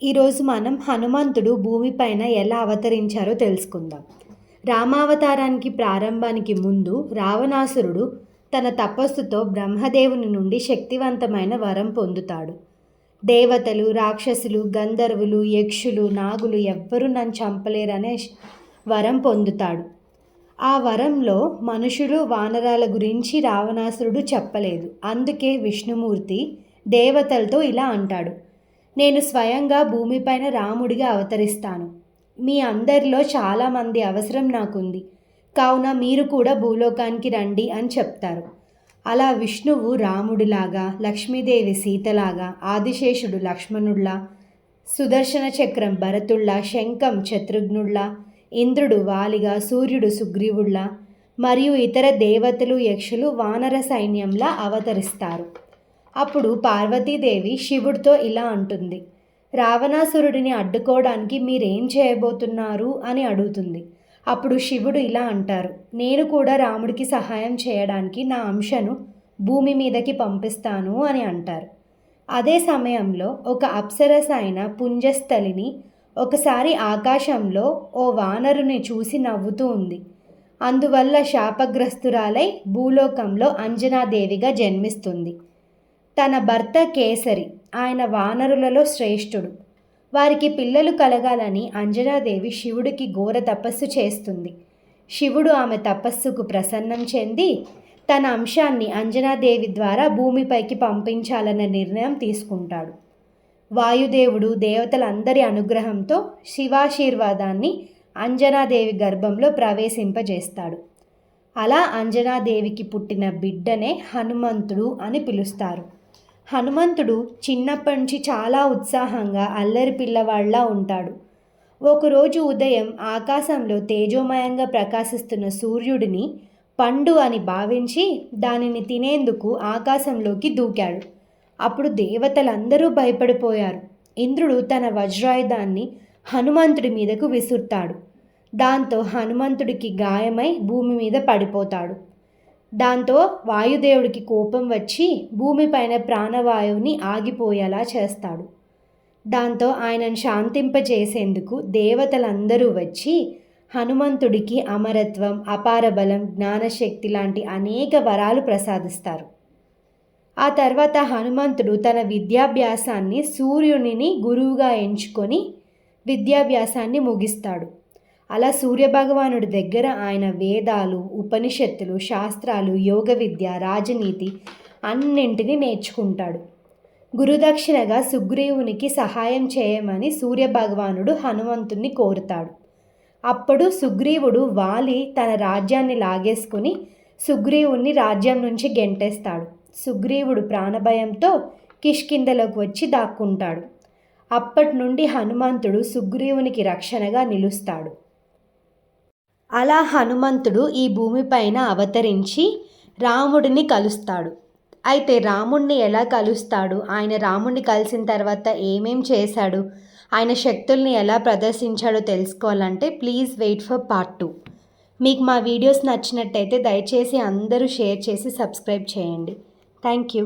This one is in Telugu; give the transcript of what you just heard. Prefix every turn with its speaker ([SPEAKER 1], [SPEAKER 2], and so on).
[SPEAKER 1] ఈరోజు మనం హనుమంతుడు భూమిపైన ఎలా అవతరించారో తెలుసుకుందాం. రామావతారానికి ప్రారంభానికి ముందు రావణాసురుడు తన తపస్సుతో బ్రహ్మదేవుని నుండి శక్తివంతమైన వరం పొందుతాడు. దేవతలు, రాక్షసులు, గంధర్వులు, యక్షులు, నాగులు ఎవ్వరూ నన్ను చంపలేరనే వరం పొందుతాడు. ఆ వరంలో మనుషులు, వానరాల గురించి రావణాసురుడు చెప్పలేదు. అందుకే విష్ణుమూర్తి దేవతలతో ఇలా అంటాడు: నేను స్వయంగా భూమిపైన రాముడిగా అవతరిస్తాను. మీ అందరిలో చాలామంది అవసరం నాకుంది, కావున మీరు కూడా భూలోకానికి రండి అని చెప్తారు. అలా విష్ణువు రాముడిలాగా, లక్ష్మీదేవి సీతలాగా, ఆదిశేషుడు లక్ష్మణుడిలా, సుదర్శన చక్రం భరతుళ్లా, శంఖం శత్రుఘ్నుడిలా, ఇంద్రుడు వాలిగా, సూర్యుడు సుగ్రీవుడిలా మరియు ఇతర దేవతలు, యక్షులు వానర సైన్యంలా అవతరిస్తారు. అప్పుడు పార్వతీదేవి శివుడితో ఇలా అంటుంది: రావణాసురుడిని అడ్డుకోవడానికి మీరేం చేయబోతున్నారు అని అడుగుతుంది. అప్పుడు శివుడు ఇలా అంటారు: నేను కూడా రాముడికి సహాయం చేయడానికి నా అంశను భూమి మీదకి పంపిస్తాను అని అంటారు. అదే సమయంలో ఒక అప్సరస అయిన పుంజస్థలిని ఒకసారి ఆకాశంలో ఓ వానరుని చూసి నవ్వుతూ ఉంది. అందువల్ల శాపగ్రస్తురాలై భూలోకంలో అంజనాదేవిగా జన్మిస్తుంది. తన భర్త కేసరి, ఆయన వానరులలో శ్రేష్ఠుడు. వారికి పిల్లలు కలగాలని అంజనాదేవి శివుడికి ఘోర తపస్సు చేస్తుంది. శివుడు ఆమె తపస్సుకు ప్రసన్నం చెంది తన అంశాన్ని అంజనాదేవి ద్వారా భూమిపైకి పంపించాలన్న నిర్ణయం తీసుకుంటాడు. వాయుదేవుడు దేవతలందరి అనుగ్రహంతో శివాశీర్వాదాన్ని అంజనాదేవి గర్భంలో ప్రవేశింపజేస్తాడు. అలా అంజనాదేవికి పుట్టిన బిడ్డనే హనుమంతుడు అని పిలుస్తారు. హనుమంతుడు చిన్నప్పటి నుంచి చాలా ఉత్సాహంగా అల్లరి పిల్లవాళ్లా ఉంటాడు. ఒకరోజు ఉదయం ఆకాశంలో తేజోమయంగా ప్రకాశిస్తున్న సూర్యుడిని పండు అని భావించి దానిని తినేందుకు ఆకాశంలోకి దూకాడు. అప్పుడు దేవతలందరూ భయపడిపోయారు. ఇంద్రుడు తన వజ్రాయుధాన్ని హనుమంతుడి మీదకు విసురుతాడు. దాంతో హనుమంతుడికి గాయమై భూమి మీద పడిపోతాడు. దాంతో వాయుదేవుడికి కోపం వచ్చి భూమిపైన ప్రాణవాయువుని ఆగిపోయేలా చేస్తాడు. దాంతో ఆయనను శాంతింపజేసేందుకు దేవతలందరూ వచ్చి హనుమంతుడికి అమరత్వం, అపార బలం, జ్ఞానశక్తి లాంటి అనేక వరాలు ప్రసాదిస్తారు. ఆ తర్వాత హనుమంతుడు తన విద్యాభ్యాసాన్ని సూర్యునిని గురువుగా ఎంచుకొని విద్యాభ్యాసాన్ని ముగిస్తాడు. అలా సూర్యభగవానుడి దగ్గర ఆయన వేదాలు, ఉపనిషత్తులు, శాస్త్రాలు, యోగ విద్య, రాజనీతి అన్నింటినీ నేర్చుకుంటాడు. గురుదక్షిణగా సుగ్రీవునికి సహాయం చేయమని సూర్యభగవానుడు హనుమంతుణ్ణి కోరుతాడు. అప్పుడు సుగ్రీవుడు వాలి తన రాజ్యాన్ని లాగేసుకుని సుగ్రీవుణ్ణి రాజ్యం నుంచి గెంటేస్తాడు. సుగ్రీవుడు ప్రాణభయంతో కిష్కింధలోకి వచ్చి దాక్కుంటాడు. అప్పటి నుండి హనుమంతుడు సుగ్రీవునికి రక్షణగా నిలుస్తాడు. అలా హనుమంతుడు ఈ భూమిపైన అవతరించి రాముడిని కలుస్తాడు. అయితే రాముడిని ఎలా కలుస్తాడు, ఆయన రాముడిని కలిసిన తర్వాత ఏమేం చేశాడు, ఆయన శక్తుల్ని ఎలా ప్రదర్శించాడో తెలుసుకోవాలంటే ప్లీజ్ వెయిట్ ఫర్ పార్ట్ 2. మీకు మా వీడియోస్ నచ్చినట్టయితే దయచేసి అందరూ షేర్ చేసి సబ్స్క్రైబ్ చేయండి. Thank you.